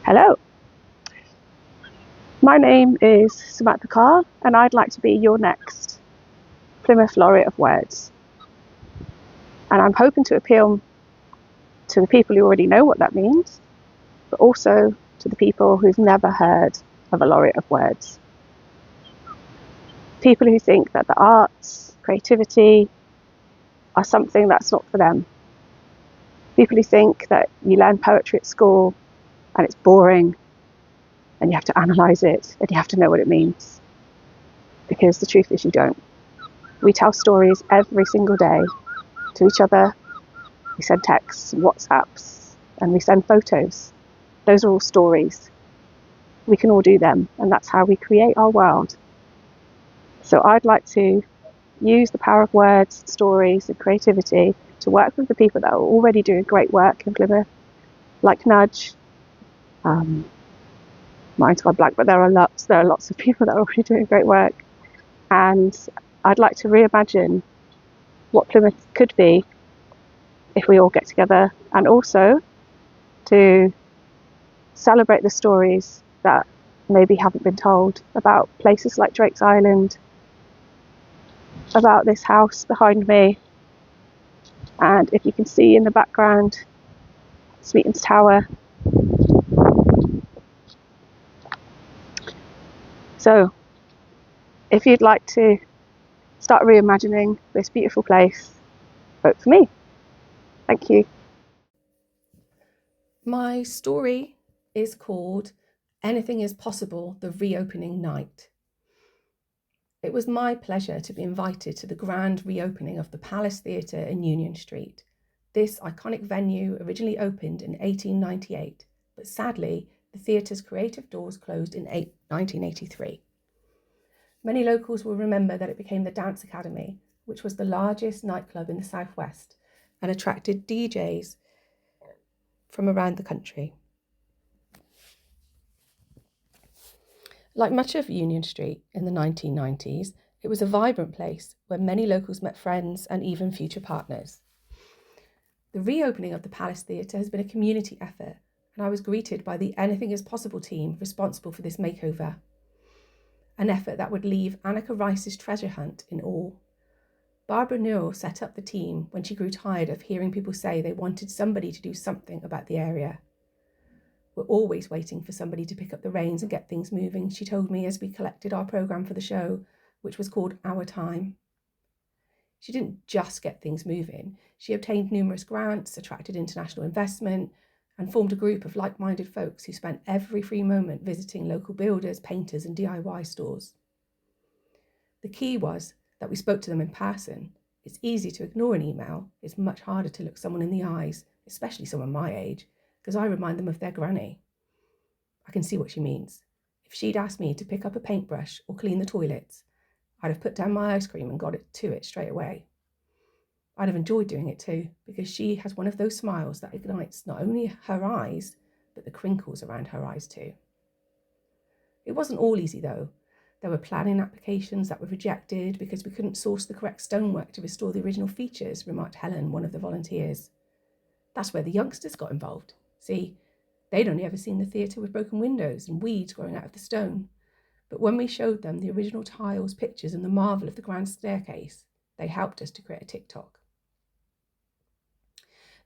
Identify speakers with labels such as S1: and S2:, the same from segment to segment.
S1: Hello, my name is Samantha Carr, and I'd like to be your next Plymouth Laureate of Words. And I'm hoping to appeal to the people who already know what that means, but also to the people who've never heard of a Laureate of Words. People who think that the arts, creativity are something that's not for them. People who think that you learn poetry at school and it's boring and you have to analyse it and you have to know what it means. Because the truth is you don't. We tell stories every single day to each other. We send texts, WhatsApps, and we send photos. Those are all stories. We can all do them, and that's how we create our world. So I'd like to use the power of words, stories, and creativity to work with the people that are already doing great work in Plymouth, like Nudge. Mine's gone blank, but there are lots of people that are already doing great work. And I'd like to reimagine what Plymouth could be if we all get together, and also to celebrate the stories that maybe haven't been told about places like Drake's Island, about this house behind me, and if you can see in the background, Smeaton's Tower. So if you'd like to start reimagining this beautiful place, vote for me. Thank you.
S2: My story is called Anything is Possible, the Reopening Night. It was my pleasure to be invited to the grand reopening of the Palace Theatre in Union Street. This iconic venue originally opened in 1898, but sadly, the theatre's creative doors closed in 1983. Many locals will remember that it became the Dance Academy, which was the largest nightclub in the southwest and attracted DJs from around the country. Like much of Union Street in the 1990s, it was a vibrant place where many locals met friends and even future partners. The reopening of the Palace Theatre has been a community effort, and I was greeted by the Anything is Possible team responsible for this makeover. An effort that would leave Annika Rice's treasure hunt in awe. Barbara Newell set up the team when she grew tired of hearing people say they wanted somebody to do something about the area. We're always waiting for somebody to pick up the reins and get things moving, she told me as we collected our programme for the show, which was called Our Time. She didn't just get things moving. She obtained numerous grants, attracted international investment, and formed a group of like-minded folks who spent every free moment visiting local builders, painters, and DIY stores. The key was that we spoke to them in person. It's easy to ignore an email. It's much harder to look someone in the eyes, especially someone my age, because I remind them of their granny. I can see what she means. If she'd asked me to pick up a paintbrush or clean the toilets, I'd have put down my ice cream and got to it straight away. I'd have enjoyed doing it too, because she has one of those smiles that ignites not only her eyes, but the crinkles around her eyes too. It wasn't all easy though. There were planning applications that were rejected because we couldn't source the correct stonework to restore the original features, remarked Helen, one of the volunteers. That's where the youngsters got involved. See, they'd only ever seen the theatre with broken windows and weeds growing out of the stone. But when we showed them the original tiles, pictures, and the marvel of the grand staircase, they helped us to create a TikTok.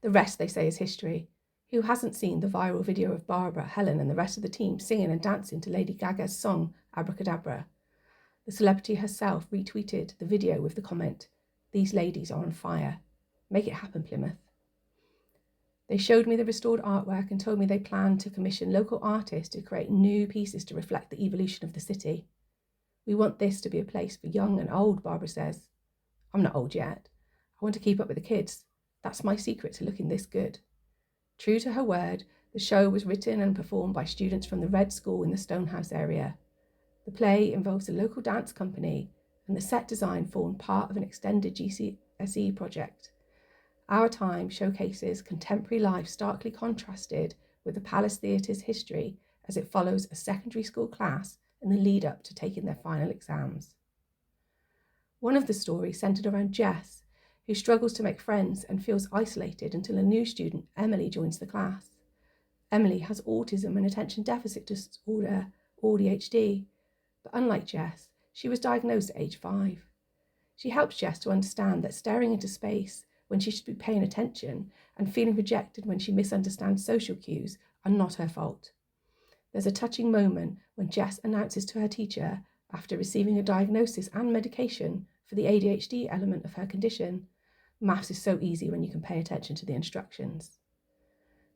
S2: The rest, they say, is history. Who hasn't seen the viral video of Barbara, Helen, and the rest of the team singing and dancing to Lady Gaga's song, Abracadabra? The celebrity herself retweeted the video with the comment, "These ladies are on fire. Make it happen, Plymouth." They showed me the restored artwork and told me they planned to commission local artists to create new pieces to reflect the evolution of the city. We want this to be a place for young and old, Barbara says. I'm not old yet. I want to keep up with the kids. That's my secret to looking this good. True to her word, the show was written and performed by students from the Red School in the Stonehouse area. The play involves a local dance company, and the set design formed part of an extended GCSE project. Our Time showcases contemporary life starkly contrasted with the Palace Theatre's history as it follows a secondary school class in the lead up to taking their final exams. One of the stories centred around Jess, who struggles to make friends and feels isolated until a new student, Emily, joins the class. Emily has autism and attention deficit disorder, or ADHD, but unlike Jess, she was diagnosed at age 5. She helps Jess to understand that staring into space when she should be paying attention and feeling rejected when she misunderstands social cues are not her fault. There's a touching moment when Jess announces to her teacher, after receiving a diagnosis and medication for the ADHD element of her condition, "Maths is so easy when you can pay attention to the instructions."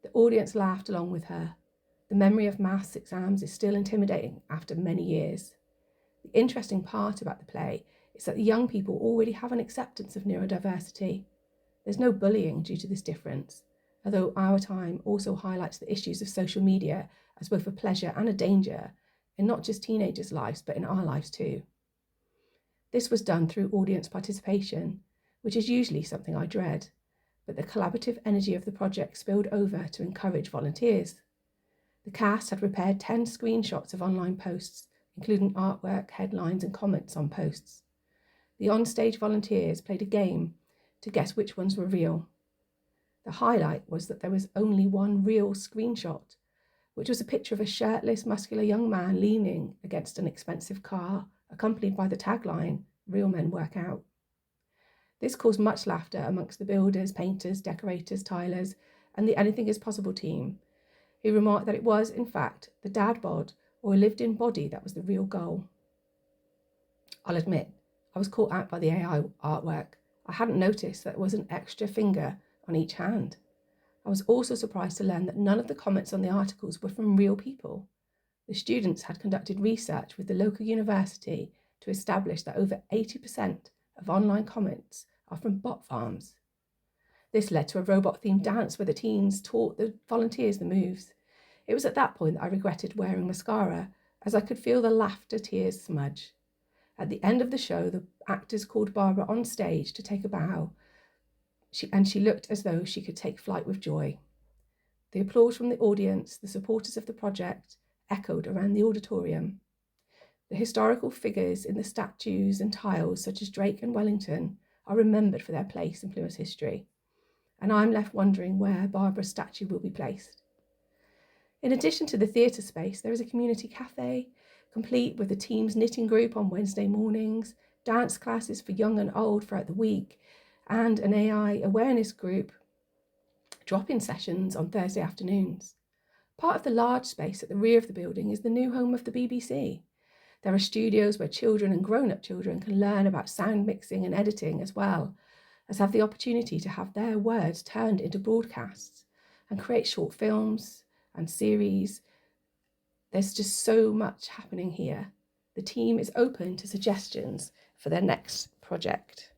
S2: The audience laughed along with her. The memory of maths exams is still intimidating after many years. The interesting part about the play is that the young people already have an acceptance of neurodiversity. There's no bullying due to this difference, although our time also highlights the issues of social media as both a pleasure and a danger in not just teenagers' lives, but in our lives too. This was done through audience participation, which is usually something I dread, but the collaborative energy of the project spilled over to encourage volunteers. The cast had prepared 10 screenshots of online posts, including artwork, headlines, and comments on posts. The onstage volunteers played a game to guess which ones were real. The highlight was that there was only one real screenshot, which was a picture of a shirtless, muscular young man leaning against an expensive car, accompanied by the tagline, "Real men work out." This caused much laughter amongst the builders, painters, decorators, tilers, and the Anything is Possible team, who remarked that it was, in fact, the dad bod or a lived-in body that was the real goal. I'll admit, I was caught out by the AI artwork. I hadn't noticed that there was an extra finger on each hand. I was also surprised to learn that none of the comments on the articles were from real people. The students had conducted research with the local university to establish that over 80% of online comments are from bot farms. This led to a robot-themed dance where the teens taught the volunteers the moves. It was at that point that I regretted wearing mascara, as I could feel the laughter tears smudge. At the end of the show, the actors called Barbara on stage to take a bow, and she looked as though she could take flight with joy. The applause from the audience, the supporters of the project, echoed around the auditorium. The historical figures in the statues and tiles, such as Drake and Wellington, are remembered for their place in Plymouth history, and I'm left wondering where Barbara's statue will be placed. In addition to the theatre space, there is a community cafe, complete with the team's knitting group on Wednesday mornings, dance classes for young and old throughout the week, and an AI awareness group drop-in sessions on Thursday afternoons. Part of the large space at the rear of the building is the new home of the BBC. There are studios where children and grown-up children can learn about sound mixing and editing, as well as have the opportunity to have their words turned into broadcasts and create short films and series. There's just so much happening here. The team is open to suggestions for their next project.